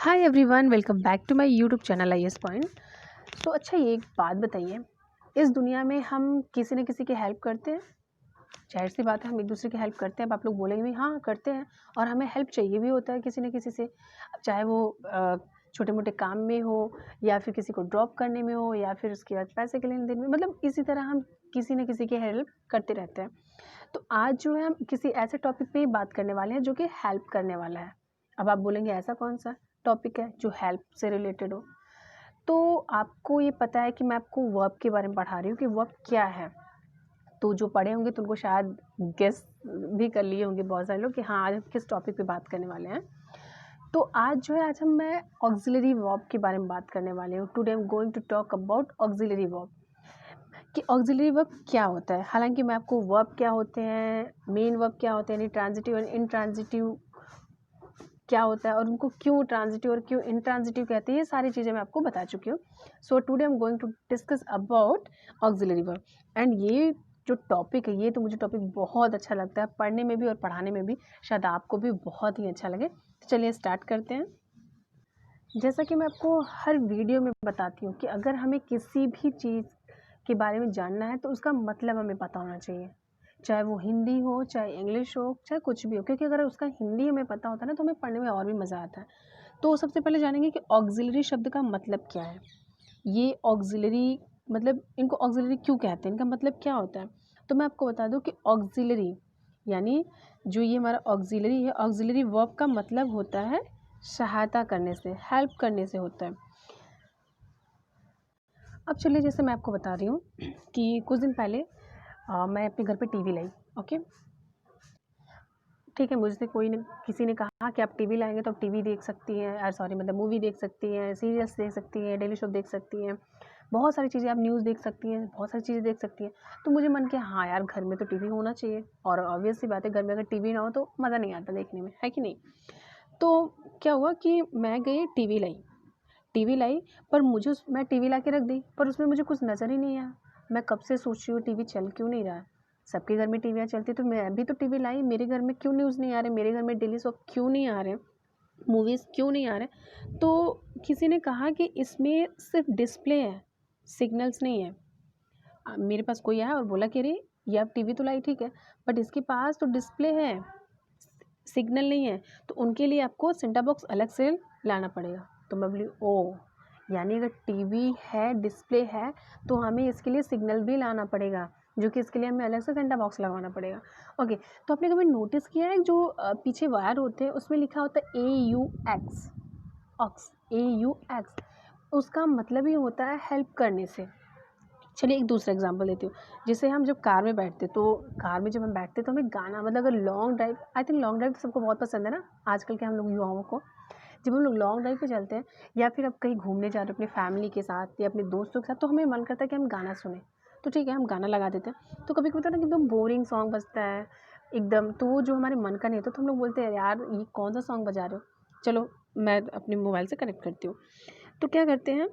Hi everyone, welcome back to my YouTube channel I S point. तो अच्छा, ये एक बात बताइए, इस दुनिया में हम किसी न किसी की हेल्प करते हैं। जाहिर सी बात है, हम एक दूसरे की हेल्प करते हैं। अब आप लोग बोलेंगे भी हाँ करते हैं, और हमें हेल्प चाहिए भी होता है किसी न किसी से। अब चाहे वो छोटे मोटे काम में हो, या फिर किसी को ड्रॉप करने में हो, या फिर उसके बाद पैसे के लेन देन में, मतलब इसी तरह हम किसी न किसी की हेल्प करते रहते हैं। तो आज जो है हम किसी ऐसे टॉपिक पे ही बात करने वाले हैं जो कि हेल्प करने वाला है। अब आप बोलेंगे ऐसा कौन सा टॉपिक है जो हेल्प से रिलेटेड हो। तो आपको ये पता है कि मैं आपको वर्ब के बारे में पढ़ा रही हूँ कि वर्ब क्या है। तो जो पढ़े होंगे तो उनको शायद गेस भी कर लिए होंगे बहुत सारे लोग कि हाँ आज हम किस टॉपिक पे बात करने वाले हैं। तो आज मैं ऑक्सिलरी वर्ब के बारे में बात करने वाली हूँ। Today I am going to talk about auxiliary verb कि ऑक्सिलरी वर्ब क्या होता है। हालांकि मैं आपको वर्ब क्या होते हैं, मेन वर्ब क्या होते हैं, यानी ट्रांजिटिव और इनट्रांजिटिव क्या होता है, और उनको क्यों ट्रांजिटिव और क्यों इनट्रांजिटिव कहते हैं, ये सारी चीज़ें मैं आपको बता चुकी हूँ। So today I am going to discuss about auxiliary verb. And ये जो टॉपिक है, ये तो मुझे टॉपिक बहुत अच्छा लगता है, पढ़ने में भी और पढ़ाने में भी। शायद आपको भी बहुत ही अच्छा लगे। तो चलिए स्टार्ट करते हैं। जैसा कि मैं आपको हर वीडियो में बताती हूँ कि अगर हमें किसी भी चीज़ के बारे में जानना है तो उसका मतलब हमें पता होना चाहिए। चाहे वो हिंदी हो, चाहे इंग्लिश हो, चाहे कुछ भी हो, क्योंकि अगर उसका हिंदी हमें पता होता है ना तो हमें पढ़ने में और भी मज़ा आता है। तो सबसे पहले जानेंगे कि ऑक्सिलरी शब्द का मतलब क्या है। ये ऑक्सिलरी मतलब इनको ऑक्सिलरी क्यों कहते हैं, इनका मतलब क्या होता है। तो मैं आपको बता दूं कि ऑक्सिलरी यानी जो ये हमारा ऑक्सिलरी है, ऑक्सिलरी वर्ब का मतलब होता है सहायता करने से, हेल्प करने से होता है। अब चलिए, जैसे मैं आपको बता रही हूँ कि कुछ दिन पहले मैं अपने घर पे टीवी लाई। ओके, ठीक है, मुझसे किसी ने कहा कि आप टीवी लाएंगे तो आप टीवी देख सकती हैं, सॉरी मतलब मूवी देख सकती हैं, सीरियल्स देख सकती हैं, डेली शो देख सकती हैं, बहुत सारी चीज़ें, आप न्यूज़ देख सकती हैं, बहुत सारी चीज़ें देख सकती हैं। तो मुझे मन किया हाँ यार, घर में तो टीवी होना चाहिए, और ऑब्वियस सी बात है घर में अगर टीवी ना हो तो मज़ा नहीं आता देखने में, है कि नहीं। तो क्या हुआ कि मैं गई टीवी लाई, पर मैं टीवी ला के रख दी, पर उसमें मुझे कुछ नज़र ही नहीं आया। मैं कब से सोच रही हूँ टीवी चल क्यों नहीं रहा है, सबके घर में टीवियाँ चलती, तो मैं भी तो टीवी लाई, मेरे घर में क्यों न्यूज़ नहीं आ रहे, मेरे घर में डेली सोप क्यों नहीं आ रहे, मूवीज़ क्यों नहीं आ रहे। तो किसी ने कहा कि इसमें सिर्फ डिस्प्ले है, सिग्नल्स नहीं है। मेरे पास कोई आया और बोला कि अरे ये आप टीवी तो लाई ठीक है, बट इसके पास तो डिस्प्ले है, सिग्नल नहीं है, तो उनके लिए आपको सेंटर बॉक्स अलग से लाना पड़ेगा। तो मैं बोली ओ, यानी अगर टीवी है, डिस्प्ले है, तो हमें इसके लिए सिग्नल भी लाना पड़ेगा, जो कि इसके लिए हमें अलग से सेंटर बॉक्स लगवाना पड़ेगा। ओके, तो आपने कभी नोटिस किया है जो पीछे वायर होते हैं उसमें लिखा होता है AUX, ऑक्स, AUX, उसका मतलब ही होता है हेल्प करने से। चलिए एक दूसरा एग्जांपल देती हूँ। जैसे हम जब कार में बैठते, तो कार में जब हम बैठते तो हमें गाना, मतलब अगर long drive, I think long drive सबको बहुत पसंद है ना आजकल के हम लोग युवाओं को। जब हम लोग लॉन्ग ड्राइव पे चलते हैं, या फिर अब कहीं घूमने जा रहे हो अपनी फैमिली के साथ या अपने दोस्तों के साथ, तो हमें मन करता है कि हम गाना सुने। तो ठीक है, हम गाना लगा देते हैं। तो कभी कभी होता है ना कि एकदम बोरिंग सॉन्ग बजता है एकदम, तो वो जो हमारे मन का नहीं होता, तो हम लोग बोलते हैं यार ये कौन सा सॉन्ग बजा रहे हो, चलो मैं अपने मोबाइल से कनेक्ट करती हूँ। तो क्या करते हैं,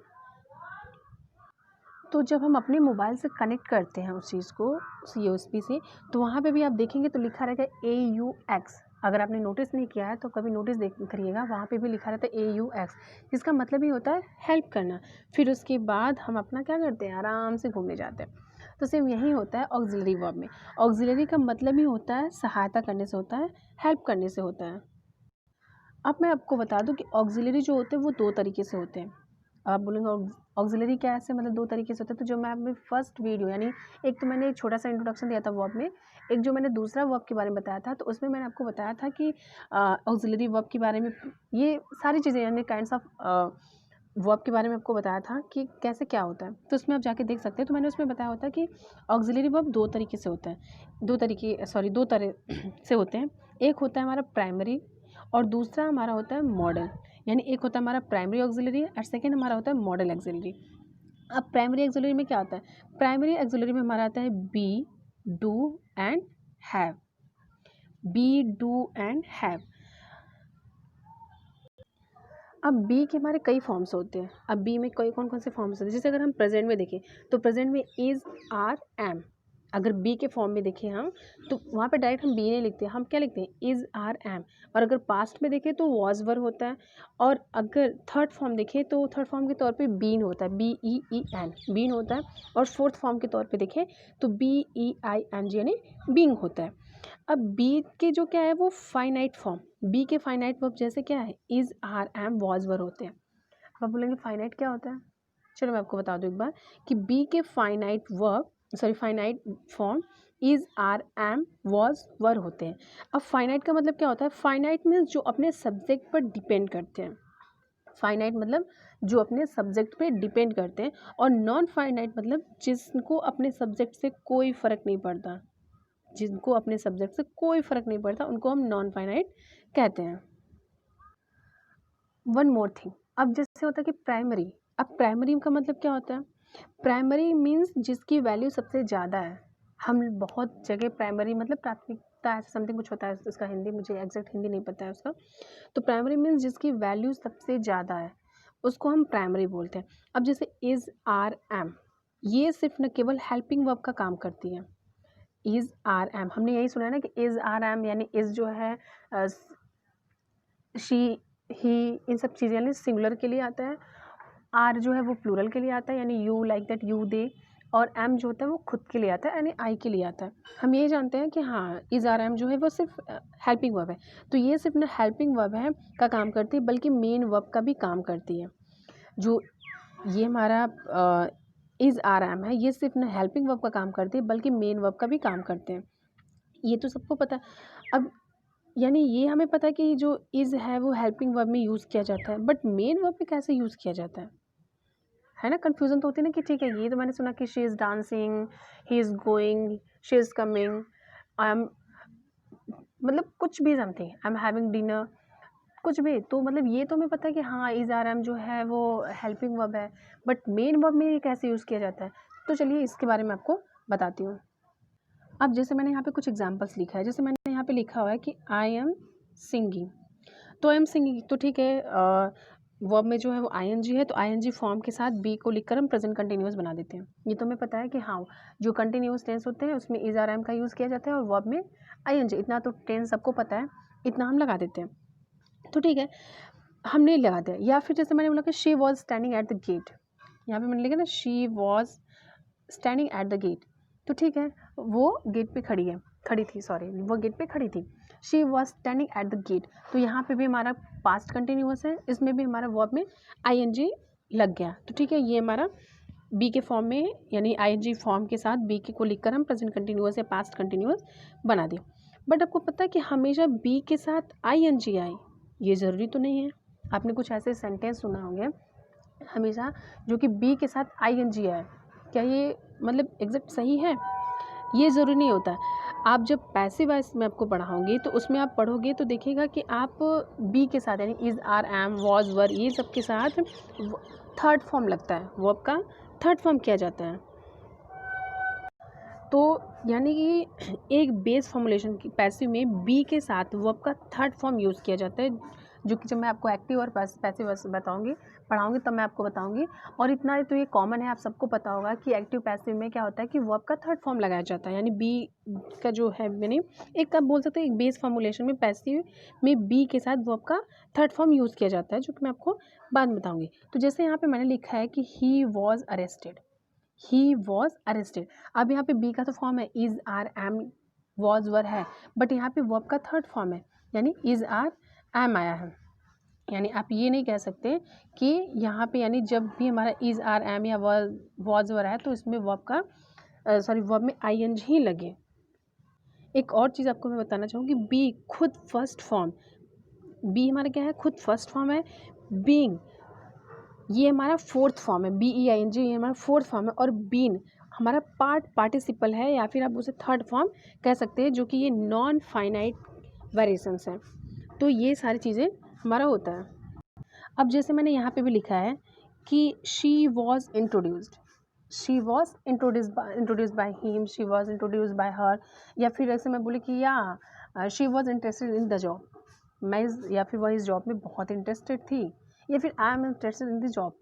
तो जब हम अपने मोबाइल से कनेक्ट करते हैं उस चीज़ को, उस USB से, तो वहाँ पे भी आप देखेंगे तो लिखा रहेगा AUX। अगर आपने नोटिस नहीं किया है तो कभी नोटिस देख करिएगा, वहाँ पे भी लिखा रहता है AUX, जिसका मतलब ही होता है हेल्प करना। फिर उसके बाद हम अपना क्या करते हैं, आराम से घूमने जाते हैं। तो सेम यही होता है ऑक्सिलरी वर्ब में। ऑक्सिलरी का मतलब ही होता है सहायता करने से होता है, हेल्प करने से होता है। अब मैं आपको बता दूं कि ऑक्सिलरी जो होते हैं वो दो तरीके से होते हैं। आप बोलेंगे ऑक्सिलरी क्या है, ऐसे मतलब दो तरीके से होता है। तो जो मैं अपनी फर्स्ट वीडियो, यानी एक तो मैंने छोटा सा इंट्रोडक्शन दिया था वर्ब में, एक जो मैंने दूसरा वर्ब के बारे में बताया था, तो उसमें मैंने आपको बताया था कि ऑक्सिलरी वर्ब के बारे में, ये सारी चीज़ें यानी काइंड्स ऑफ वर्ब के बारे में आपको बताया था कि कैसे क्या होता है। तो उसमें आप जाके देख सकते हैं। तो मैंने उसमें बताया होता है कि ऑक्सिलरी वर्ब दो तरीके से होता है, दो तरह से होते हैं। एक होता है हमारा प्राइमरी, और दूसरा हमारा होता है मॉडल। यानी एक होता है हमारा प्राइमरी ऑक्सिलरी और सेकंड हमारा होता है मॉडल ऑक्सिलरी। अब प्राइमरी ऑक्सिलरी में क्या होता है, प्राइमरी ऑक्सिलरी में हमारा आता है be, do and have, be, do and have. अब बी के हमारे कई फॉर्म्स होते हैं। अब बी में कई कौन कौन से फॉर्म्स होते हैं, जैसे अगर हम प्रेजेंट में देखें तो प्रेजेंट में इज़, आर, एम। अगर बी के फॉर्म में देखें हम तो वहाँ पे डायरेक्ट हम बी नहीं लिखते, हम क्या लिखते हैं, इज़ आर एम। और अगर पास्ट में देखें तो वॉज वर होता है। और अगर थर्ड फॉर्म देखें तो थर्ड फॉर्म के तौर पे बीन होता है, BEEN बीन होता है। और फोर्थ फॉर्म के तौर पे देखें तो BEING यानी बीइंग होता है। अब बी के जो क्या है वो फाइनाइट फॉर्म, बी के फाइनाइट वर्ब जैसे क्या है, is are am was were होते हैं। अब आप बोलेंगे फाइनाइट क्या होता है, चलो मैं आपको बता दूँ एक बार कि बी के finite verb finite form is are am was were होते हैं। अब फाइनाइट का मतलब क्या होता है, फाइनाइट मीन्स जो अपने सब्जेक्ट पर डिपेंड करते हैं। फाइनाइट मतलब जो अपने सब्जेक्ट पे डिपेंड करते हैं। और नॉन फाइनाइट मतलब जिनको अपने सब्जेक्ट से कोई फ़र्क नहीं पड़ता, जिनको अपने सब्जेक्ट से कोई फ़र्क नहीं पड़ता उनको हम नॉन फाइनाइट कहते हैं। वन मोर थिंग, अब जैसे होता है कि प्राइमरी, अब प्राइमरी का मतलब क्या होता है, प्राइमरी मीन्स जिसकी वैल्यू सबसे ज़्यादा है। हम बहुत जगह प्राइमरी मतलब प्राथमिकता ऐसा समथिंग कुछ होता है, उसका हिंदी मुझे एग्जैक्ट हिंदी नहीं पता है उसका। तो प्राइमरी मीन्स जिसकी वैल्यू सबसे ज़्यादा है उसको हम प्राइमरी बोलते हैं। अब जैसे इज़ आर एम, ये सिर्फ न केवल हेल्पिंग वर्ब का काम करती है। इज़ आर एम हमने यही सुना है ना कि इज़ आर एम यानी इज़ जो है शी ही इन सब चीज़ें यानी सिंगुलर के लिए आता है। आर जो है वो प्लूरल के लिए आता है यानी you like that you they. और एम जो होता है वो खुद के लिए आता है यानी आई के लिए आता है। हम ये जानते हैं कि हाँ इज़ आर एम जो है वो सिर्फ हेल्पिंग वर्ब है। तो ये सिर्फ ना हेल्पिंग वर्ब है का काम करती है बल्कि मेन वर्ब का भी काम करती है। जो ये हमारा इज़ आर एम है ये सिर्फ ना हेल्पिंग वर्ब का काम करती है बल्कि मेन वर्ब का भी काम करते हैं। ये तो सबको पता है। अब यानी ये हमें पता है कि जो इज़ है वो हेल्पिंग वर्ब में यूज़ किया जाता है, बट मेन वर्ब में कैसे यूज़ किया जाता है ना। कन्फ्यूज़न तो होती है ना कि ठीक है ये तो मैंने सुना कि she is dancing, he is going, she is coming, I am मतलब कुछ भी something, I am having dinner, कुछ भी। तो मतलब ये तो हमें पता है कि हाँ इज़ आर एम जो है वो हेल्पिंग वर्ब है, बट मेन वर्ब में ये कैसे यूज़ किया जाता है, तो चलिए इसके बारे में आपको बताती हूँ। अब जैसे मैंने यहाँ पे कुछ एग्जांपल्स लिखा है, जैसे मैंने यहाँ पे लिखा हुआ है कि आई एम सिंगिंग, तो आई एम सिंगिंग तो ठीक है, वर्ब में जो है वो आईएनजी है तो आईएनजी फॉर्म के साथ बी को लिखकर हम प्रेजेंट कंटिन्यूअस बना देते हैं। ये तो हमें पता है कि हाँ जो कंटिन्यूअस टेंस होते हैं उसमें इज़ आर एम का यूज़ किया जाता है और वर्ब में आईएनजी, इतना तो टेंस सबको पता है, इतना हम लगा देते हैं। तो ठीक है हमने लगा दिया। या फिर जैसे मैंने बोला कि she was standing at the gate, यहाँ पे मैंने लिखा ना she was standing at the gate, तो ठीक है वो गेट पे खड़ी थी सॉरी वो गेट पे खड़ी थी। She was standing at the gate, तो यहाँ पे भी हमारा पास्ट कंटिन्यूअस है, इसमें भी हमारा वर्ब में आईएनजी लग गया। तो ठीक है ये हमारा बी के फॉर्म में यानी आईएनजी फॉर्म के साथ बी के को लिखकर हम प्रेजेंट कंटिन्यूअस या पास्ट कंटिन्यूअस बना दें। बट आपको पता है कि हमेशा बी के साथ आईएनजी आए ये ज़रूरी तो नहीं है। आपने कुछ ऐसे सेंटेंस सुना होंगे हमेशा जो कि बी के साथ आईएनजी आए, क्या ये मतलब एग्जैक्ट सही है, ये ज़रूरी नहीं होता। आप जब पैसिव वॉइस में आपको पढ़ाऊँगी तो उसमें आप पढ़ोगे तो देखिएगा कि आप बी के साथ यानी is are am was were ये सब के साथ थर्ड फॉर्म लगता है, वर्ब का थर्ड फॉर्म किया जाता है। तो यानी कि एक बेस फॉर्मुलेशन की पैसिव में बी के साथ वर्ब का थर्ड फॉर्म यूज़ किया जाता है, जो कि जब मैं आपको एक्टिव और पैसिव बताऊंगी पढ़ाऊंगी तब मैं आपको बताऊंगी। और इतना तो ये कॉमन है, आप सबको पता होगा कि एक्टिव पैसिव में क्या होता है कि वर्ब का थर्ड फॉर्म लगाया जाता है, यानी बी का जो है यानी एक आप बोल सकते हैं एक बेस फॉर्मुलेशन में पैसिव में बी के साथ वर्ब का थर्ड फॉर्म यूज़ किया जाता है, जो कि मैं आपको बाद में बताऊँगी। तो जैसे यहाँ पर मैंने लिखा है कि he was arrested, he was arrested. अब यहाँ पे बी का तो फॉर्म है is are am was were है, बट यहाँ पे वर्ब का थर्ड फॉर्म है यानी इज़ आर एम आया है। यानी आप ये नहीं कह सकते कि यहाँ पे यानी जब भी हमारा इज़ आर एम या वॉज वर है तो इसमें वर्ब का वर्ब में आई एन जी लगे। एक और चीज़ आपको मैं बताना चाहूँगी, बी खुद फर्स्ट फॉर्म, बी हमारा क्या है खुद फर्स्ट फॉर्म है, बीइंग ये हमारा फोर्थ फॉर्म है, BEING ये हमारा फोर्थ फॉर्म है, और बीन हमारा पार्टिसिपल है या फिर आप उसे थर्ड फॉर्म कह सकते हैं, जो कि ये नॉन फाइनाइट वेरिएशंस हैं। तो ये सारी चीज़ें हमारा होता है। अब जैसे मैंने यहाँ पे भी लिखा है कि she was introduced, she was introduced by him, she was introduced by हर, या फिर ऐसे मैं बोली कि या she was interested in the job, मैं या फिर वह इस जॉब में बहुत इंटरेस्टेड थी, या फिर I am interested in the job.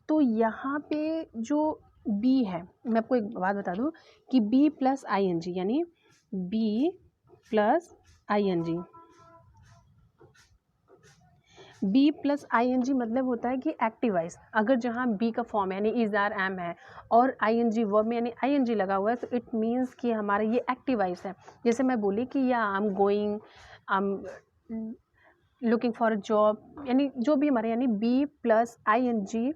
तो यहाँ पे जो बी है, मैं आपको एक बात बता दूं कि B plus I N G, यानी B plus I N G, B plus I N G मतलब होता है कि एक्टिव वॉइस। अगर जहाँ बी का फॉर्म है यानी इज आर एम है और आई एन जी वर्ब में यानी आई एन जी लगा हुआ है, तो इट मीन्स कि हमारा ये एक्टिव वॉइस है। जैसे मैं बोली कि या I am going, I am looking for a job, यानी जो भी हमारे यानी B plus I N G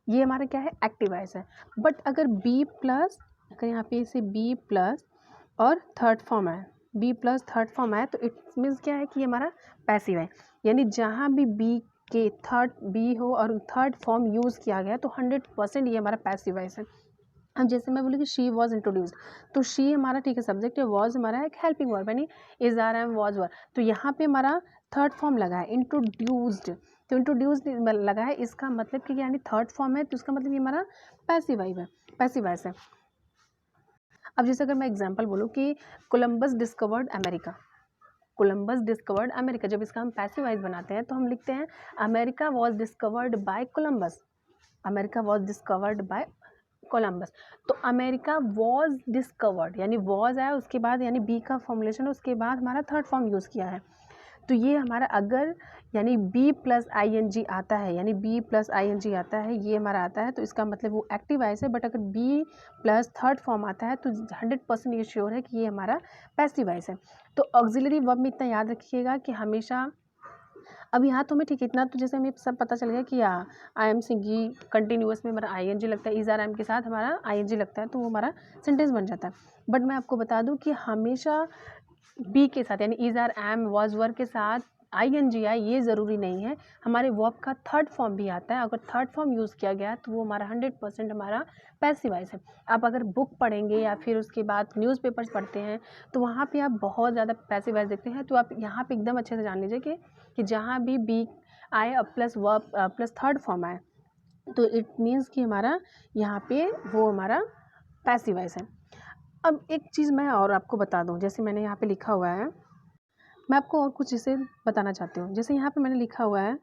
ये हमारा क्या है, एक्टिव वॉइस है। बट अगर बी प्लस, अगर यहाँ पे से बी प्लस और थर्ड फॉर्म है, बी प्लस थर्ड फॉर्म है, तो इट मीन्स क्या है कि ये हमारा पैसिव है। यानी जहाँ भी बी के थर्ड बी हो और थर्ड फॉर्म यूज़ किया गया तो 100% ये हमारा पैसिव वॉइस है। अब जैसे मैं बोली कि शी वॉज इंट्रोड्यूस्ड, तो शी हमारा ठीक है सब्जेक्ट है, वॉज हमारा एक हेल्पिंग वर्ब यानी is are am was were, तो यहाँ पे हमारा थर्ड फॉर्म लगा है इंट्रोड्यूस्ड, तो इंट्रोड्यूस्ड लगा है, इसका मतलब कि यानी थर्ड फॉर्म है, तो इसका मतलब ये हमारा पैसिव वाइब है, पैसिव वॉइस है। अब जैसे अगर मैं एग्जांपल बोलूँ कि Columbus discovered America, Columbus discovered America, जब इसका हम पैसिव वॉइस बनाते हैं तो हम लिखते हैं America was discovered by Columbus, America was discovered by Columbus. तो अमेरिका वॉज डिस्कवर्ड यानी वॉज आया उसके बाद यानी बी का फॉर्मुलेशन उसके बाद हमारा थर्ड फॉर्म यूज़ किया है, तो ये हमारा अगर यानी B plus I N G आता है, यानी B plus I N G आता है, ये हमारा आता है, तो इसका मतलब वो एक्टिव वॉइस है। बट अगर बी प्लस थर्ड फॉर्म आता है तो 100% ये श्योर है कि ये हमारा पैसिव वॉइस है। तो ऑक्सिलरी वर्ब में इतना याद रखिएगा कि हमेशा, अब यहाँ तो हमें ठीक इतना तो जैसे हमें सब पता चल गया कि आई एम सिंगिंग कंटिन्यूअस में हमारा आई एन जी लगता है, इज आर एम के साथ हमारा आई एन जी लगता है, तो वो हमारा सेंटेंस बन जाता है। बट मैं आपको बता दूं कि हमेशा बी के साथ यानी is are am was were के साथ आई एन जी आए ये ज़रूरी नहीं है, हमारे वर्ब का थर्ड फॉर्म भी आता है। अगर थर्ड फॉर्म यूज़ किया गया तो वो हमारा 100% हमारा पैसिव वॉइस है। आप अगर बुक पढ़ेंगे या फिर उसके बाद न्यूज़पेपर्स पढ़ते हैं तो वहाँ पे आप बहुत ज़्यादा पैसिव वॉइस देखते हैं, तो आप यहाँ पे एकदम अच्छे से जान लीजिए कि जहाँ भी बी आए plus verb plus third form आए तो इट मीन्स कि हमारा यहाँ पे वो हमारा पैसिव वॉइस है। अब एक चीज़ मैं और आपको बता दूं, जैसे मैंने यहाँ पे लिखा हुआ है, मैं आपको और कुछ इसे बताना चाहती हूँ। जैसे यहाँ पे मैंने लिखा हुआ है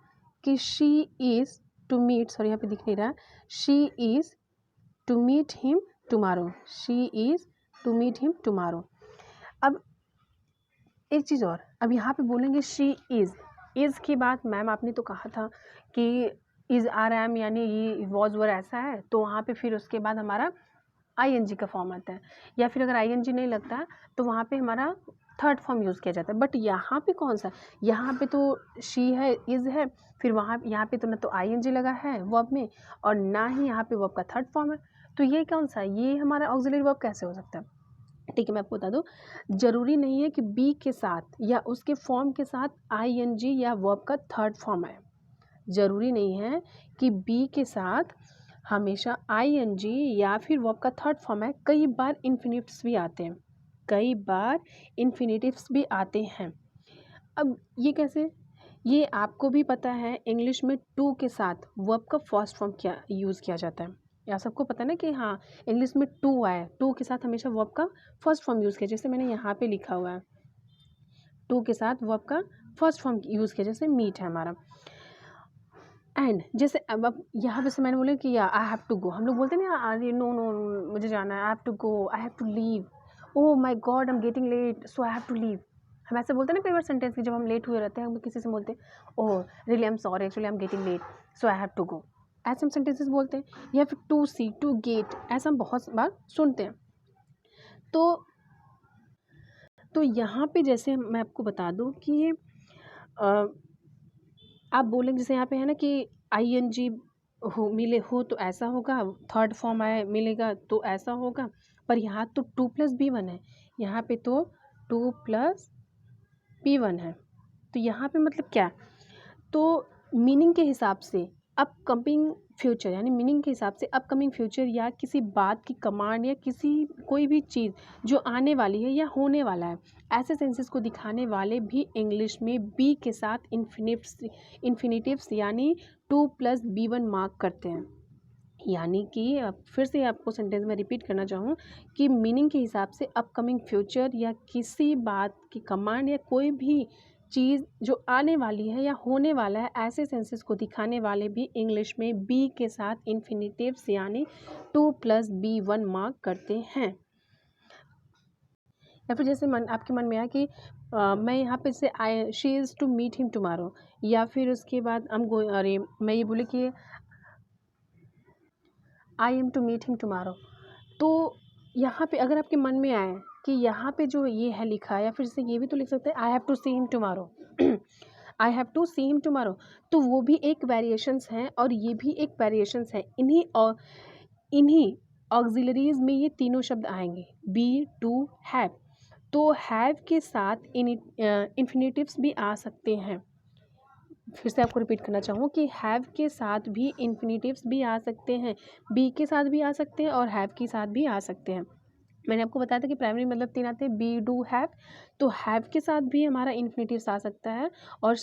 कि she is to meet, sorry यहाँ पे दिख नहीं रहा, she is to meet him tomorrow, she is to meet him tomorrow. अब एक चीज़ और, अब यहाँ पे बोलेंगे शी इज़ की बात मैम आपने तो कहा था कि इज़ आर एम यानी ये वॉज वर ऐसा है, तो वहाँ पे फिर उसके बाद हमारा आई एन जी का फॉर्म आता है, या फिर अगर आई एन जी नहीं लगता तो वहाँ पे हमारा थर्ड फॉर्म यूज़ किया जाता है। बट यहाँ पे कौन सा, यहाँ पे तो शी है, इज़ है, फिर वहाँ यहाँ पे तो ना तो आई एन जी लगा है वर्ब में और ना ही यहाँ पे वर्ब का थर्ड फॉर्म है, तो ये कौन सा, ये हमारा ऑक्सिलरी वर्ब कैसे हो सकता है। ठीक है, मैं आपको बता दूं, ज़रूरी नहीं है कि बी के साथ या उसके फॉर्म के साथ आई एन जी या वर्ब का थर्ड फॉर्म आए, ज़रूरी नहीं है कि बी के साथ हमेशा आई एन जी या फिर वर्ब का थर्ड फॉर्म है। कई बार इन्फिनिटिव्स भी आते हैं, कई बार इन्फिनिटिव्स भी आते हैं। अब ये कैसे, ये आपको भी पता है इंग्लिश में टू के साथ वर्ब का फर्स्ट फॉर्म क्या यूज़ किया जाता है, या सबको पता है ना कि हाँ इंग्लिश में टू आया, टू के साथ हमेशा वर्ब का फर्स्ट फॉर्म यूज़ किया, जैसे मैंने यहाँ पे लिखा हुआ है टू के साथ वर्ब का फर्स्ट फॉर्म यूज़ किया, जैसे मीट है हमारा। एंड जैसे अब यहाँ पे से मैंने बोला कि आई हैव टू गो, हम लोग बोलते हैं ना नो नो मुझे जाना है, I have to go, I have to leave, oh my God I am getting late so I have to leave. हम ऐसे बोलते हैं ना कई बार सेंटेंस की, जब हम लेट हुए रहते हैं हम किसी से बोलते हैं oh really I am sorry actually I am getting late so I have to go, ऐसे हम सेंटेंसेस बोलते हैं। या फिर टू सी टू गेट, ऐसा हम बहुत बार सुनते हैं। तो यहाँ पे जैसे मैं आपको बता दूँ कि आप बोलेंगे जैसे यहाँ पे है ना कि आई एन जी हो मिले हो तो ऐसा होगा, थर्ड फॉर्म आए मिलेगा तो ऐसा होगा, पर यहाँ तो टू प्लस बी वन है, यहाँ पे तो टू प्लस बी वन है, तो यहाँ पे मतलब क्या, तो मीनिंग के हिसाब से अपकमिंग फ्यूचर यानी मीनिंग के हिसाब से अपकमिंग फ्यूचर या किसी बात की कमांड या किसी कोई भी चीज़ जो आने वाली है या होने वाला है, ऐसे सेंसेस को दिखाने वाले भी इंग्लिश में बी के साथ इन्फिनिटिव्स यानी to plus V one mark करते हैं। यानी कि फिर से आपको सेंटेंस में रिपीट करना चाहूँ कि मीनिंग के हिसाब से अपकमिंग फ्यूचर या किसी बात की कमांड या कोई भी चीज़ जो आने वाली है या होने वाला है ऐसे सेंसेस को दिखाने वाले भी इंग्लिश में बी के साथ इन्फिनेटिव्स यानी 2+B1 मार्क करते हैं। या फिर जैसे आपके मन में आया कि मैं यहाँ पे से she is to meet him tomorrow, या फिर उसके बाद अरे मैं ये बोले कि I am to meet him tomorrow, तो यहाँ पे अगर आपके मन में आए कि यहाँ पे जो ये है लिखा है, या फिर जैसे ये भी तो लिख सकते हैं I have to see him tomorrow, I have to see him tomorrow, तो वो भी एक वेरिएशंस हैं और ये भी एक वेरिएशंस है। इन्हीं ऑक्सिलरीज में ये तीनों शब्द आएंगे, बी, टू, हैव। तो हैव के साथ इन्फिनेटिव्स भी आ सकते हैं। फिर से आपको रिपीट करना चाहूँ कि हैव के साथ भी इन्फिनेटिव्स भी आ सकते हैं, बी के साथ भी आ सकते हैं और हैव के साथ भी आ सकते हैं। मैंने आपको बताया था कि प्राइमरी मतलब 3 आते हैं, बी, डू, हैव। तो हैव के साथ भी हमारा इन्फिनेटिव्स आ सकता है और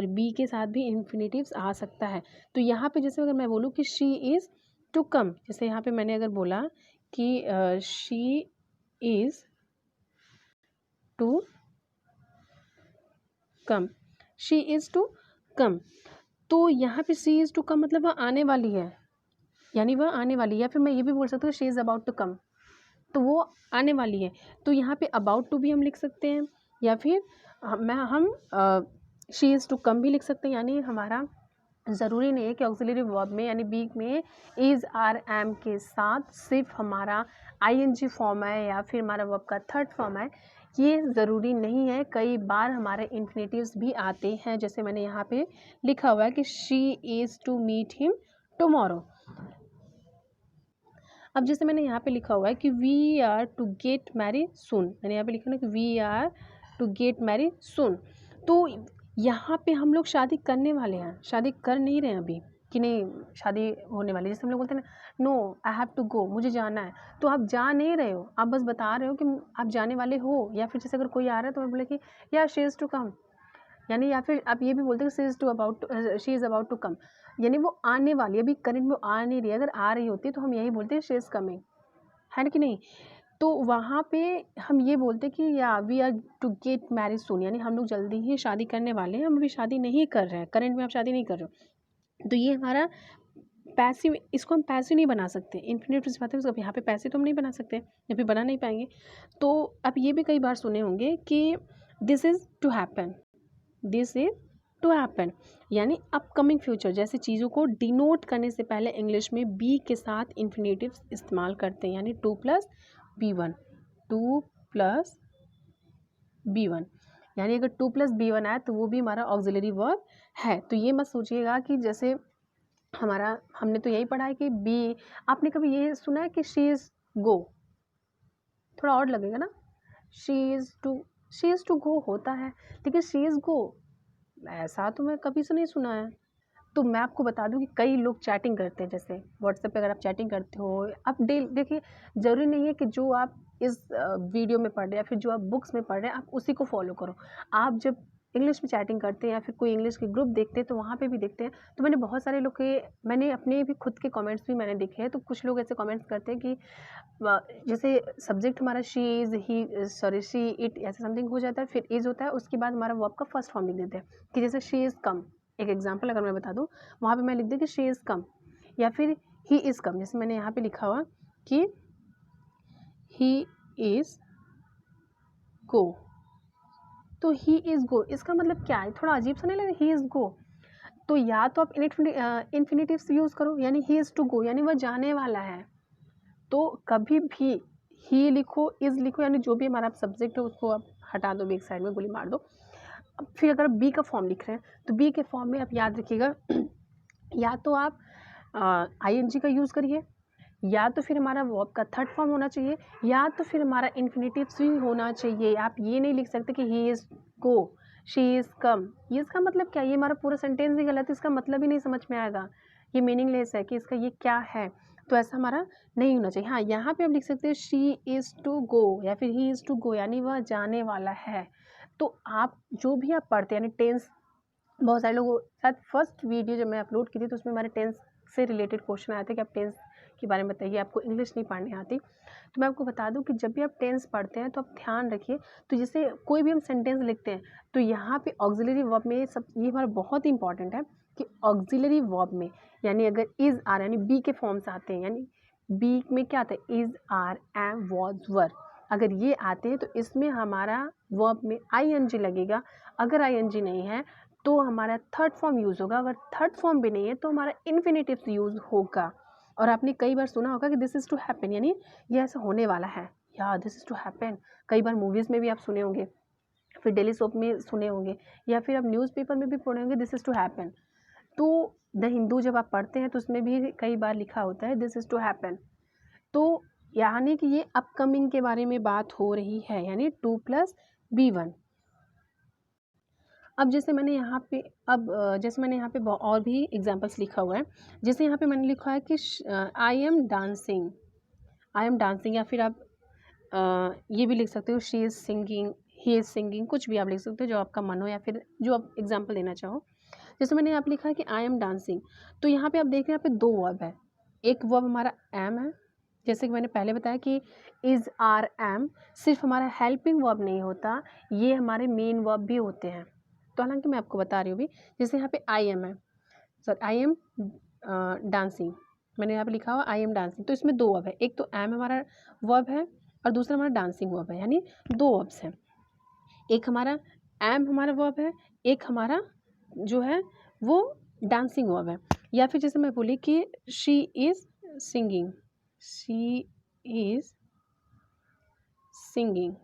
बी के साथ भी इन्फिनेटिव्स आ सकता है। तो यहाँ पे जैसे अगर मैं बोलूँ कि शी इज़ टू कम, जैसे यहाँ पे मैंने अगर बोला कि she is to come, she is to come, तो यहाँ पे शी इज़ टू कम मतलब वह आने वाली है, यानी वह आने वाली है। या फिर मैं ये भी बोल सकती हूँ she is about to come, तो वो आने वाली है। तो यहाँ पे अबाउट टू भी हम लिख सकते हैं, या फिर हम शी इज़ टू कम भी लिख सकते हैं। यानी हमारा ज़रूरी नहीं है कि ऑक्सिलरी वर्ब में यानी बी में इज़, आर, एम के साथ सिर्फ हमारा आईएनजी फॉर्म है या फिर हमारा वर्ब का थर्ड फॉर्म है, ये ज़रूरी नहीं है। कई बार हमारे इन्फिनेटिव्स भी आते हैं, जैसे मैंने यहाँ पे लिखा हुआ है कि she is to meet him tomorrow. अब जैसे मैंने यहाँ पे लिखा हुआ है कि we are to get married soon, मैंने यहाँ पे लिखा ना कि we are to get married soon, तो यहाँ पे हम लोग शादी करने वाले हैं, शादी कर नहीं रहे हैं अभी कि नहीं शादी होने वाली। जैसे हम लोग बोलते हैं ना, no I have to go, मुझे जाना है, तो आप जा नहीं रहे हो, आप बस बता रहे हो कि आप जाने वाले हो। या फिर जैसे अगर कोई आ रहा है तो मैं बोले कि यार शी इज़ टू कम, यानी या फिर आप ये भी बोलते हैं she is about to come, यानी वो आने वाली है, अभी करंट में आ नहीं रही है। अगर आ रही होती तो हम यही बोलते हैं शी इज़ कमिंग, है ना कि नहीं। तो वहाँ पे हम ये बोलते हैं कि या we are to get marriage soon, यानी हम लोग जल्दी ही शादी करने वाले हैं, हम अभी शादी नहीं कर रहे हैं, करंट में आप शादी नहीं कर रहे हो। तो ये हमारा पैसिव, इसको हम पैसिव नहीं बना सकते, इन्फिनेटिव से बात है, यहाँ पे पैसिव तो हम नहीं बना सकते, या फिर बना नहीं पाएंगे। तो आप ये भी कई बार सुने होंगे कि this is to happen, this is to happen, यानी अपकमिंग फ्यूचर जैसी चीज़ों को डिनोट करने से पहले इंग्लिश में बी के साथ इन्फिनेटिव्स इस्तेमाल करते हैं, यानी 2+B1, 2+B1, यानी अगर 2+B1 आए तो वो भी हमारा ऑक्सिलरी वर्ब है। तो ये मत सोचिएगा कि जैसे हमने तो यही पढ़ा है कि बी, आपने कभी ये सुना है कि शी इज़ गो, थोड़ा और लगेगा ना, शी इज़ टू गो होता है, लेकिन शी इज़ गो ऐसा तो मैं कभी से नहीं सुना है। तो मैं आपको बता दूं कि कई लोग चैटिंग करते हैं, जैसे व्हाट्सएप पे अगर आप चैटिंग करते हो, आप देखिए ज़रूरी नहीं है कि जो आप इस वीडियो में पढ़ रहे हैं या फिर जो आप बुक्स में पढ़ रहे हैं आप उसी को फॉलो करो। आप जब इंग्लिश में चैटिंग करते हैं या फिर कोई इंग्लिश के ग्रुप देखते हैं तो वहाँ पे भी देखते हैं, तो मैंने बहुत सारे लोग के, मैंने अपने भी खुद के कमेंट्स भी मैंने देखे हैं। तो कुछ लोग ऐसे कमेंट्स करते हैं कि जैसे सब्जेक्ट हमारा she is, he, sorry she, it, ऐसा समथिंग हो जाता है, फिर इज़ होता है, उसके बाद हमारा वर्ब का फर्स्ट फॉर्म लिख देते हैं कि जैसे शी इज़ कम। एक एग्जांपल अगर मैं बता दूँ, वहाँ पे मैं लिख दूँ कि शी इज़ कम, या फिर ही इज़ कम, जैसे मैंने यहाँ पे लिखा हुआ कि ही इज़ गो, तो ही इज़ गो इसका मतलब क्या है, थोड़ा अजीब सा नहीं लगा, ही इज़ गो। तो या तो आप इन्फिनेटिव्स यूज़ करो, यानी ही इज़ टू गो यानी वह जाने वाला है, तो कभी भी ही लिखो, इज़ लिखो, यानी जो भी हमारा सब्जेक्ट है उसको आप हटा दो, एक साइड में गोली मार दो। अब फिर अगर बी का फॉर्म लिख रहे हैं तो बी के फॉर्म में आप याद रखिएगा या तो आप आईएनजी का यूज़ करिए, या तो फिर हमारा वर्ब का थर्ड फॉर्म होना चाहिए, या तो फिर हमारा इन्फिनेटिव्स भी होना चाहिए। आप ये नहीं लिख सकते कि he is go, she is come, ये इसका मतलब क्या है, ये हमारा पूरा सेंटेंस ही गलत है, इसका मतलब ही नहीं समझ में आएगा, ये मीनिंगलेस है कि इसका ये क्या है। तो ऐसा हमारा नहीं होना चाहिए। हाँ, यहाँ पे आप लिख सकते हैं शी इज़ टू गो या फिर ही इज़ टू गो, यानी वह जाने वाला है। तो आप जो भी आप पढ़ते हैं, यानी टेंस, बहुत सारे लोग शायद फर्स्ट वीडियो जब मैं अपलोड की थी तो उसमें हमारे टेंस से रिलेटेड क्वेश्चन आए थे कि आप टेंस के बारे में बताइए, आपको इंग्लिश नहीं पढ़नी आती, तो मैं आपको बता दूं कि जब भी आप टेंस पढ़ते हैं तो आप ध्यान रखिए, तो जैसे कोई भी हम सेंटेंस लिखते हैं तो यहाँ पे ऑक्सिलरी वर्ब में सब, ये हमारा बहुत ही इंपॉर्टेंट है कि ऑक्सिलरी वर्ब में, यानी अगर इज आर यानी बी के फॉर्म्स आते हैं, यानी बी में क्या आता है, is are am was were, अगर ये आते हैं तो इसमें हमारा वर्ब में आईएनजी लगेगा। अगर आईएनजी नहीं है तो हमारा थर्ड फॉर्म यूज़ होगा, अगर थर्ड फॉर्म भी नहीं है तो हमारा इन्फिनेटिव यूज़ होगा। और आपने कई बार सुना होगा कि दिस इज़ टू हैपन, यानी ये ऐसा होने वाला है, या दिस इज़ टू हैपन, कई बार मूवीज़ में भी आप सुने होंगे, फिर डेली सोप में सुने होंगे, या फिर आप न्यूज़पेपर में भी पढ़े होंगे दिस इज़ टू हैपन। तो द हिंदू जब आप पढ़ते हैं तो उसमें भी कई बार लिखा होता है दिस इज़ टू हैपन। तो यानी कि ये अपकमिंग के बारे में बात हो रही है, यानी 2+B1। अब जैसे मैंने यहाँ पे और भी एग्जांपल्स लिखा हुआ है, जैसे यहाँ पे मैंने लिखा है कि आई एम डांसिंग, या फिर आप ये भी लिख सकते हो she is singing, he is singing, कुछ भी आप लिख सकते हो जो आपका मन हो या फिर जो आप एग्जाम्पल देना चाहो। जैसे मैंने यहाँ पे लिखा है कि आई एम डांसिंग, तो यहाँ पे आप देख रहे हैं यहाँ पे 2 वर्ब है, एक वर्ब हमारा एम है, जैसे कि मैंने पहले बताया कि इज़ आर एम सिर्फ हमारा हेल्पिंग वर्ब नहीं होता, ये हमारे मेन वर्ब भी होते हैं। तो हालांकि मैं आपको बता रही हूँ भी, जैसे यहाँ पे आई एम है, सॉरी आई एम डांसिंग, मैंने यहाँ पे लिखा हुआ आई एम डांसिंग, तो इसमें 2 वर्ब है, एक तो एम हमारा वर्ब है और दूसरा हमारा डांसिंग वर्ब है, यानी 2 वर्ब्स हैं, एक हमारा एम हमारा वर्ब है, एक हमारा जो है वो डांसिंग वर्ब है। या फिर जैसे मैं बोली कि she is singing, she is singing,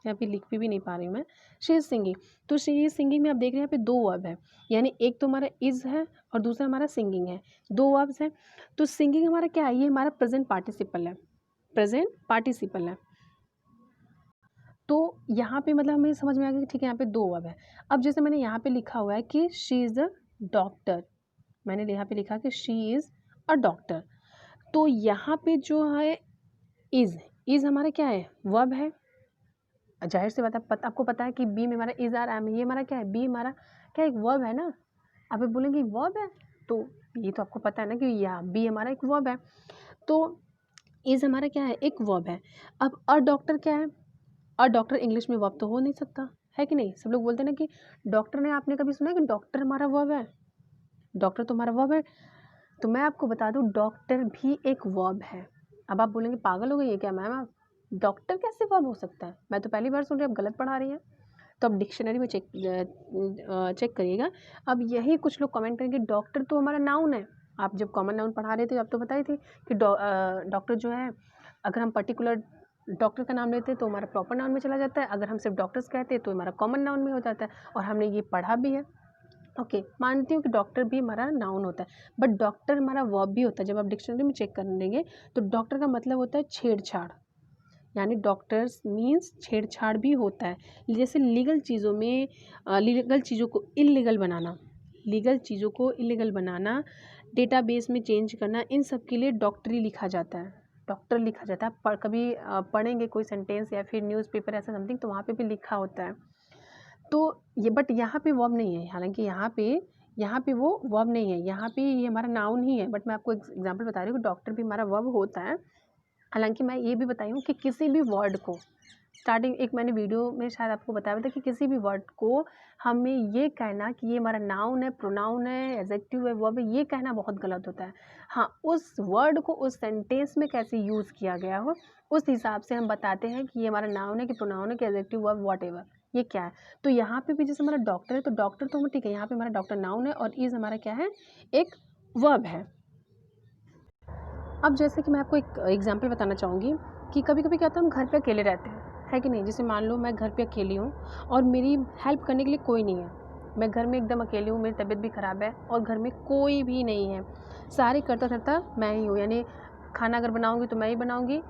यहाँ पे लिख भी नहीं पा रही हूँ मैं, शी इज़ सिंगिंग, तो शी इज़ सिंगिंग में आप देख रहे हैं यहाँ पे 2 वर्ब है, यानी एक तो हमारा इज़ है और दूसरा हमारा सिंगिंग है, 2 वर्ब्स हैं। तो सिंगिंग हमारा क्या है, ये हमारा प्रेजेंट पार्टिसिपल है, प्रेजेंट पार्टिसिपल है। तो यहाँ पे मतलब हमें समझ में आ गया कि ठीक है यहाँ पे 2 वर्ब है। अब जैसे मैंने यहाँ पे लिखा हुआ है कि शी इज़ अ डॉक्टर, मैंने यहाँ पे लिखा कि शी इज़ अ डॉक्टर, तो यहाँ पे जो है इज़ हमारा क्या है, वर्ब है, जाहिर सी बात है, आपको पता है कि बी में हमारा इज़ आर एम, ये हमारा क्या है, बी हमारा क्या एक वर्ब है ना, अब आप बोलेंगे वर्ब है, तो ये तो आपको पता है ना कि यहाँ बी हमारा एक वर्ब है, तो इज़ हमारा क्या है, एक वर्ब है। अब अ डॉक्टर क्या है, अ डॉक्टर इंग्लिश में वर्ब तो हो नहीं सकता है कि नहीं, सब लोग बोलते हैं ना कि डॉक्टर ने, आपने कभी सुना है कि डॉक्टर हमारा वर्ब है, डॉक्टर तो हमारा वर्ब है, तो मैं आपको बता दूं डॉक्टर भी एक वर्ब है। अब आप बोलेंगे पागल हो गई है क्या मैम आप, डॉक्टर कैसे वर्ब हो सकता है, मैं तो पहली बार सुन रही हूँ, आप गलत पढ़ा रही हैं, तो आप डिक्शनरी में चेक करिएगा। अब यही कुछ लोग कमेंट करेंगे डॉक्टर तो हमारा नाउन है, आप जब कॉमन नाउन पढ़ा रहे थे आप तो बताए थे कि डॉक्टर जो है, अगर हम पर्टिकुलर डॉक्टर का नाम लेते हैं तो हमारा प्रॉपर नाउन में चला जाता है, अगर हम सिर्फ डॉक्टर्स कहते हैं तो हमारा कॉमन नाउन में हो जाता है, और हमने ये पढ़ा भी है। ओके, मानती हूँ कि डॉक्टर भी हमारा नाउन होता है, बट डॉक्टर हमारा वर्ब भी होता है, जब आप डिक्शनरी में चेक करेंगे तो डॉक्टर का मतलब होता है छेड़छाड़, यानी डॉक्टर्स मीन्स छेड़छाड़ भी होता है, जैसे लीगल चीज़ों में लीगल चीज़ों को इलीगल बनाना, लीगल चीज़ों को इलीगल बनाना, डेटाबेस में चेंज करना, इन सब के लिए डॉक्टरी लिखा जाता है, डॉक्टर लिखा जाता है। कभी पढ़ेंगे कोई सेंटेंस या फिर न्यूज़पेपर ऐसा समथिंग, तो वहाँ पे भी लिखा होता है, तो ये बट यहाँ पे वर्ब नहीं है, हालांकि यहाँ पे वो वर्ब नहीं है, यहाँ पे ये हमारा नाउन ही है, बट मैं आपको एग्जांपल बता रही हूँ कि डॉक्टर भी हमारा वर्ब होता है। हालांकि मैं ये भी बताई हूँ कि किसी भी वर्ड को स्टार्टिंग, एक मैंने वीडियो में शायद आपको बताया था कि किसी भी वर्ड को हमें ये कहना कि ये हमारा नाउन है, प्रोनाउन है, एडजेक्टिव है, वर्ब है, ये कहना बहुत गलत होता है। हाँ, उस वर्ड को उस सेंटेंस में कैसे यूज़ किया गया हो उस हिसाब से हम बताते हैं कि ये हमारा नाउन है कि प्रोनाउन है कि एडजेक्टिव, वर्ब, व्हाटएवर ये क्या है। तो यहाँ पे भी जैसे हमारा डॉक्टर है, तो डॉक्टर तो हम ठीक है, यहाँ पे हमारा डॉक्टर नाउन है और इज़ हमारा क्या है, एक वर्ब है। अब जैसे कि मैं आपको एक एग्जांपल बताना चाहूँगी कि कभी कभी क्या होता है, हम घर पे अकेले रहते हैं, है कि नहीं, जैसे मान लो मैं घर पे अकेली हूँ और मेरी हेल्प करने के लिए कोई नहीं है, मैं घर में एकदम अकेली हूँ, मेरी तबीयत भी ख़राब है और घर में कोई भी नहीं है, सारे करता धरता मैं ही हूँ, यानी खाना अगर बनाऊँगी तो मैं ही बनाऊँगी,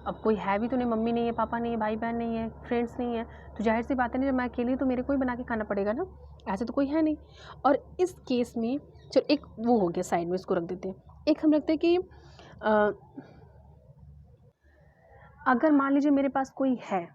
अब कोई है भी तो नहीं, मम्मी नहीं है, पापा नहीं है, भाई बहन नहीं है, फ्रेंड्स नहीं है, तो जाहिर सी बात है ना, जब मैं अकेली हूँ तो मेरे को ही बना के खाना पड़ेगा ना, ऐसे तो कोई है नहीं। और इस केस में चलो एक वो हो गया साइड में, इसको रख देते हैं, एक हम रखते हैं कि अगर मान लीजिए मेरे पास कोई है,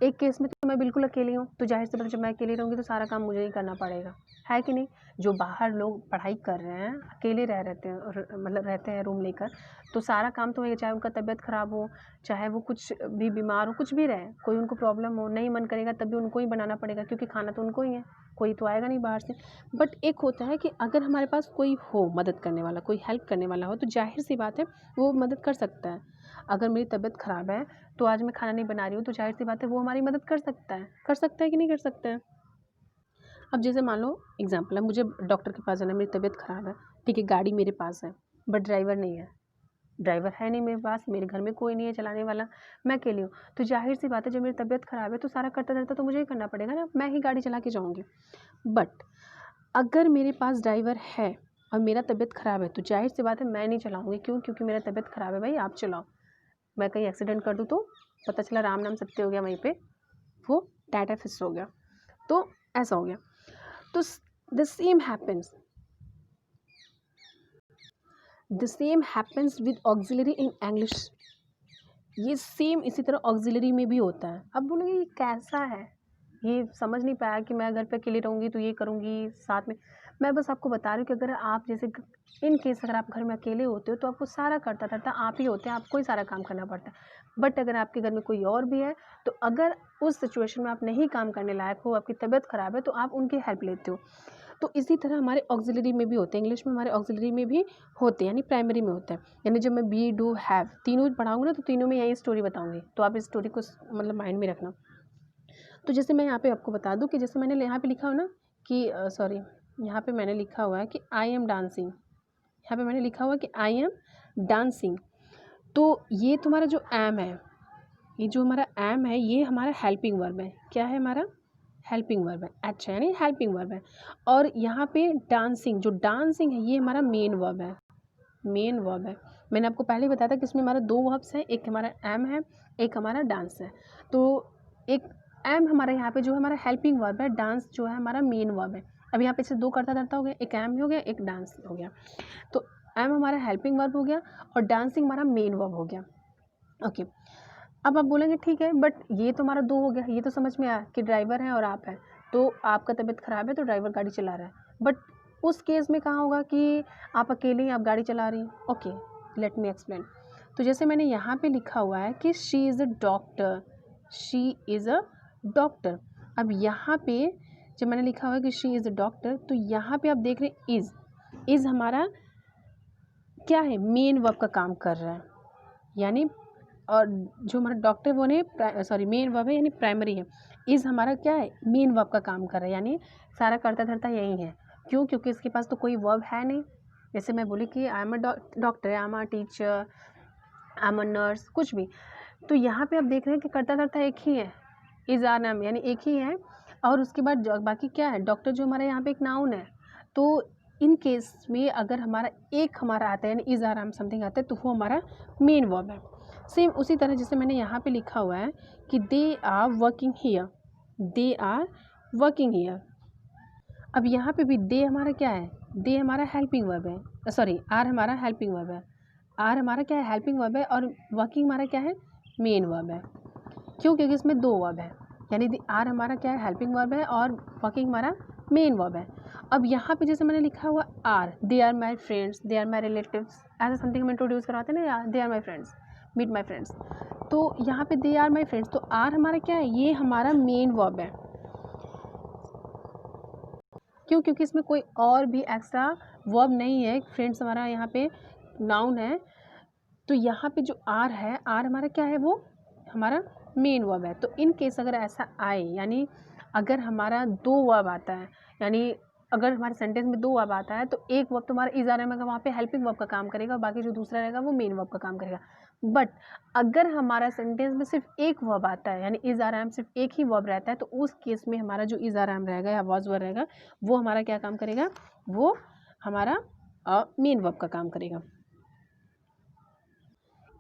एक केस में तो मैं बिल्कुल अकेली हूँ, तो ज़ाहिर सी बात है जब मैं अकेली रहूँगी तो सारा काम मुझे ही करना पड़ेगा, है कि नहीं? जो बाहर लोग पढ़ाई कर रहे हैं, अकेले रहते हैं और मतलब रहते हैं रूम लेकर, तो सारा काम तो वही, चाहे उनका तबीयत ख़राब हो, चाहे वो कुछ भी बीमार हो, कुछ भी रहे, कोई उनको प्रॉब्लम हो, नहीं मन करेगा तब भी उनको ही बनाना पड़ेगा क्योंकि खाना तो उनको ही है, कोई तो आएगा नहीं बाहर से। बट एक होता है कि अगर हमारे पास कोई हो मदद करने वाला, कोई हेल्प करने वाला हो, तो ज़ाहिर सी बात है वो मदद कर सकता है। अगर मेरी तबीयत ख़राब है तो आज मैं खाना नहीं बना रही हूँ, तो ज़ाहिर सी बात है वो हमारी मदद कर सकता है कि नहीं कर सकता है? अब जैसे मान लो एग्ज़ाम्पल है, मुझे डॉक्टर के पास जाना है, मेरी तबीयत ख़राब है, ठीक है, गाड़ी मेरे पास है, बट ड्राइवर नहीं है। ड्राइवर है नहीं मेरे पास, मेरे घर में कोई नहीं है चलाने वाला, मैं अकेली हूँ। तो ज़ाहिर सी बात है जब मेरी तबीयत ख़राब है तो सारा करता-धरता तो मुझे ही करना पड़ेगा ना, मैं ही गाड़ी चला के जाऊँगी। बट अगर मेरे पास ड्राइवर है और मेरा तबीयत ख़राब है तो ज़ाहिर सी बात है मैं नहीं चलाऊँगी। क्यों? क्योंकि मेरा तबीयत ख़राब है, भाई आप चलाओ। मैं कहीं एक्सीडेंट कर दूँ तो पता चला राम नाम सत्य हो गया, वहीं पे वो टाटा फिस हो गया, तो ऐसा हो गया। तो the same happens with auxiliary in English. ये सेम इसी तरह ऑक्सिलरी में भी होता है। अब बोलोगे ये कैसा है, ये समझ नहीं पाया कि मैं घर पे अकेली रहूँगी तो ये करूँगी साथ में। मैं बस आपको बता रही हूँ कि अगर आप जैसे इन केस अगर आप घर में अकेले होते हो तो आपको सारा करता धरता आप ही होते हैं, आपको ही सारा काम करना पड़ता है। बट अगर आपके घर में कोई और भी है तो अगर उस सिचुएशन में आप नहीं काम करने लायक हो, आपकी तबीयत ख़राब है, तो आप उनकी हेल्प लेते हो। तो इसी तरह हमारे ऑक्सिलरी में भी होते हैं, इंग्लिश में हमारे ऑक्सिलरी में भी होते हैं, यानी प्राइमरी में होता है। यानी जब मैं बी डू हैव तीनों पढ़ाऊँगी ना तो तीनों में यही स्टोरी बताऊँगी, तो आप इस स्टोरी को मतलब माइंड में रखना। तो जैसे मैं यहाँ पे आपको बता दूँ कि जैसे मैंने यहाँ पे लिखा हो ना कि सॉरी, यहाँ पे मैंने लिखा हुआ है कि आई एम डांसिंग, यहाँ पे मैंने लिखा हुआ है कि आई एम डांसिंग। तो ये तुम्हारा जो एम है, ये जो हमारा एम है, ये हमारा हेल्पिंग वर्ब है। क्या है हमारा? हेल्पिंग वर्ब है। अच्छा, यानी हेल्पिंग वर्ब है। और यहाँ पे डांसिंग, जो डांसिंग है ये हमारा मेन वर्ब है, मेन वर्ब है। मैंने आपको पहले ही बताया था कि इसमें हमारा दो वर्ब्स हैं, एक हमारा एम है, एक हमारा डांस है। तो एक एम हमारा यहाँ पे जो है हमारा हेल्पिंग वर्ब है, डांस जो है हमारा मेन वर्ब है। अब यहाँ पे से दो करता धरता हो गया, एक एम हो गया, एक डांस हो गया। तो एम हमारा हेल्पिंग वर्ब हो गया और डांसिंग हमारा मेन वर्ब हो गया। ओके, अब आप बोलेंगे ठीक है बट ये तो हमारा दो हो गया, ये तो समझ में आया कि ड्राइवर है और आप हैं, तो आपका तबीयत ख़राब है तो ड्राइवर गाड़ी चला रहा है। बट उस केस में कहाँ होगा कि आप अकेले ही आप गाड़ी चला रही हैं। Okay, let me explain. तो जैसे मैंने यहाँ पे लिखा हुआ है कि she is a doctor, she is a doctor. अब यहाँ पे जब मैंने लिखा हुआ है कि शी इज़ अ डॉक्टर, तो यहाँ पे आप देख रहे हैं इज़ हमारा क्या है, मेन वर्ब का काम कर रहा है, यानी और जो हमारा डॉक्टर वो नहीं सॉरी मेन वर्ब है यानी प्राइमरी है। इज़ हमारा क्या है, मेन वर्ब का काम कर रहा है, यानी सारा करता धरता यही है। क्यों? क्योंकि इसके पास तो कोई वर्ब है नहीं। जैसे मैं बोली कि I am a doctor, I am a teacher, I am a nurse, कुछ भी। तो यहाँ पे आप देख रहे हैं कि करता धरता एक ही है, इज़ आर नाम यानी एक ही है। और उसके बाद बाकी क्या है, डॉक्टर जो हमारा यहाँ पे एक नाउन है। तो इन केस में अगर हमारा एक हमारा आता है यानी इज़ आर आम समथिंग आता है तो वो हमारा मेन वर्ब है। सेम उसी तरह जैसे मैंने यहाँ पे लिखा हुआ है कि they are working here, they are working here. अब यहाँ पे भी दे हमारा क्या है, दे हमारा हेल्पिंग वर्ब है, सॉरी आर हमारा हेल्पिंग वर्ब है, आर हमारा क्या है, हेल्पिंग वर्ब है, और वर्किंग हमारा क्या है, मेन वर्ब है। क्यों? क्योंकि इसमें दो वर्ब है, यानी आर हमारा क्या है, हेल्पिंग वर्ब है, और वर्किंग हमारा मेन वर्ब है। अब यहाँ पे जैसे मैंने लिखा हुआ are, they are my friends, they are my relatives, ऐसा समथिंग हम इंट्रोड्यूस करवाते हैं ना, they are my friends, meet my friends. तो यहाँ पे दे आर माई फ्रेंड्स, तो आर हमारा क्या है, ये हमारा मेन वर्ब है। क्यों? क्योंकि इसमें कोई और भी एक्स्ट्रा वर्ब नहीं है, फ्रेंड्स हमारा यहाँ पे नाउन है। तो यहाँ पे जो आर है, आर हमारा क्या है, वो हमारा मेन वर्ब है। तो इन केस अगर ऐसा आए, यानी अगर हमारा दो वर्ब आता है, यानी अगर हमारे सेंटेंस में दो वर्ब आता है तो एक वर्ब तुम्हारा इज़ आर रहेगा, वहाँ पे हेल्पिंग वर्ब का काम करेगा, बाकी जो दूसरा रहेगा वो मेन वर्ब का काम करेगा। बट अगर हमारा सेंटेंस में सिर्फ एक वर्ब आता है, यानी इज़ आर एम सिर्फ एक ही वर्ब रहता है, तो उस केस में हमारा जो इज़ आर एम रहेगा या वॉज वर्ब रहेगा, वो हमारा क्या काम करेगा, वो हमारा मेन वर्ब का काम करेगा।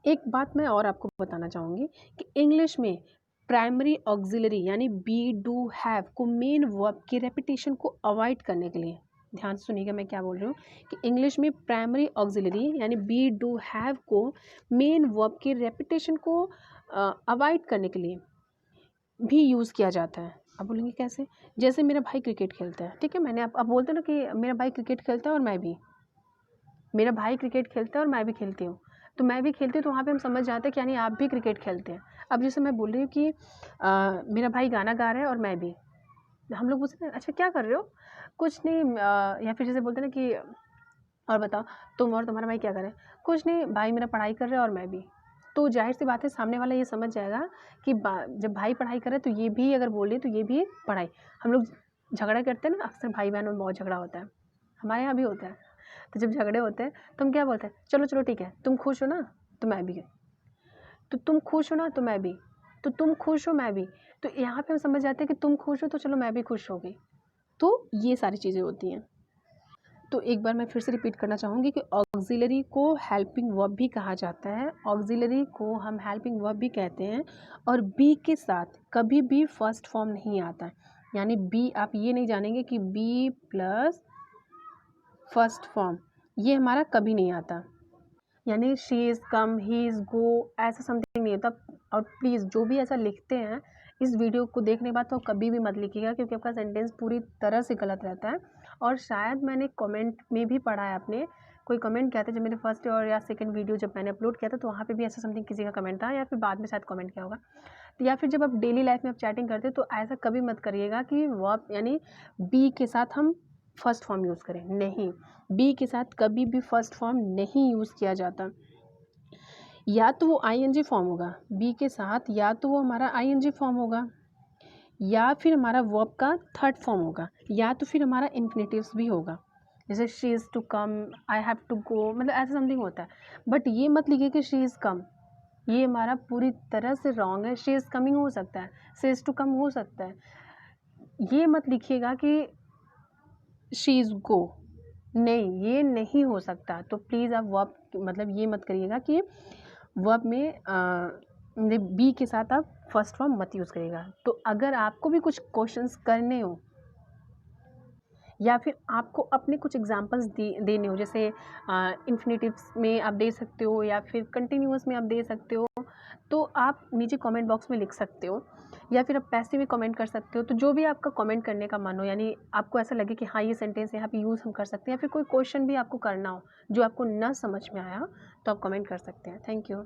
एक बात मैं और आपको बताना चाहूँगी कि इंग्लिश में प्राइमरी ऑक्सिलरी यानी बी डू हैव को मेन वर्ब की रेपिटेशन को अवॉइड करने के लिए, ध्यान से सुनिएगा मैं क्या बोल रही हूँ, कि इंग्लिश में प्राइमरी ऑक्सिलरी यानी बी डू हैव को मेन वर्ब की रेपिटेशन को अवॉइड करने के लिए भी यूज़ किया जाता है। आप बोलेंगे कैसे? जैसे मेरा भाई क्रिकेट खेलता है, ठीक है, मैंने आप बोलते हो ना कि मेरा भाई क्रिकेट खेलता है और मैं भी, मेरा भाई क्रिकेट खेलता है और मैं भी खेलती हूँ, तो मैं भी खेलती हूँ, तो वहाँ पे हम समझ जाते हैं कि यानी आप भी क्रिकेट खेलते हैं। अब जैसे मैं बोल रही हूँ कि मेरा भाई गाना गा रहा है और मैं भी, हम लोग पूछते हैं अच्छा क्या कर रहे हो? कुछ नहीं, या फिर जैसे बोलते हैं ना कि और बताओ तुम और तुम्हारा भाई क्या कर रहे हैं? कुछ नहीं, भाई मेरा पढ़ाई कर रहा है और मैं भी। तो ज़ाहिर-सी बात है सामने वाला ये समझ जाएगा कि बा जब भाई पढ़ाई कर रहा है तो ये भी अगर बोल रही है तो ये भी पढ़ाई। हम लोग झगड़ा करते हैं ना, अक्सर भाई-बहनों में बहुत झगड़ा होता है। हमारे यहाँ भी होता है। तो जब झगड़े होते हैं तो हम क्या बोलते हैं, चलो, चलो ठीक है, तुम खुश हो ना? तो मैं भी। तो तुम खुश हो ना? तो मैं भी। तो तुम खुश हो, मैं भी। तो यहाँ पे हम समझ जाते हैं कि तुम खुश हो तो चलो मैं भी खुश हो गई। तो ये सारी चीज़ें होती हैं। तो एक बार मैं फिर से रिपीट करना चाहूँगी कि ऑक्सिलरी को हेल्पिंग वर्ब भी कहा जाता है। ऑक्सिलरी को हम हेल्पिंग वर्ब भी कहते हैं और बी के साथ कभी भी फर्स्ट फॉर्म नहीं आता। यानी बी, आप ये नहीं जानेंगे कि बी प्लस फर्स्ट फॉर्म, ये हमारा कभी नहीं आता। यानी she is come, he is go, ऐसा समथिंग नहीं होता। और प्लीज़ जो भी ऐसा लिखते हैं इस वीडियो को देखने के बाद तो कभी भी मत लिखिएगा, क्योंकि आपका सेंटेंस पूरी तरह से गलत रहता है। और शायद मैंने कमेंट में भी पढ़ा है, आपने कोई कमेंट किया था जब मैंने फर्स्ट और या सेकंड वीडियो जब मैंने अपलोड किया था, तो वहाँ पे भी ऐसा समथिंग किसी का कमेंट था, या फिर बाद में शायद कमेंट किया होगा। तो या फिर जब आप डेली लाइफ में आप चैटिंग करते हो तो ऐसा कभी मत करिएगा कि वर्ब यानी बी के साथ हम फर्स्ट फॉर्म यूज़ करें। नहीं, बी के साथ कभी भी फर्स्ट फॉर्म नहीं यूज़ किया जाता। या तो वो आईएनजी फॉर्म होगा बी के साथ, या तो वो हमारा आईएनजी फॉर्म होगा, या फिर हमारा वर्ब का थर्ड फॉर्म होगा, या तो फिर हमारा इन्फिनेटिव्स भी होगा। जैसे she is to come, I have to go, मतलब ऐसा समथिंग होता है। बट ये मत लिखिए कि शी इज़ कम, ये हमारा पूरी तरह से रॉन्ग है। शी इज़ कमिंग हो सकता है, शी इज़ टू कम हो सकता है। ये मत लिखिएगा कि शी इज़ गो, नहीं, ये नहीं हो सकता। तो प्लीज़ आप वर्ब मतलब ये मत करिएगा कि वर्ब में बी के साथ आप फर्स्ट फॉर्म मत यूज़ करिएगा। तो अगर आपको भी कुछ क्वेश्चंस करने हो या फिर आपको अपने कुछ एग्जांपल्स देने हो, जैसे इन्फिनेटिव्स में आप दे सकते हो या फिर कंटिन्यूअस में आप दे सकते हो, तो आप नीचे कमेंट बॉक्स में लिख सकते हो, या फिर आप पैसे भी कमेंट कर सकते हो। तो जो भी आपका कमेंट करने का मन हो, यानी आपको ऐसा लगे कि हाँ ये सेंटेंस यहाँ पे यूज़ हम कर सकते हैं, या फिर कोई क्वेश्चन भी आपको करना हो जो आपको ना समझ में आया, तो आप कमेंट कर सकते हैं। Thank you.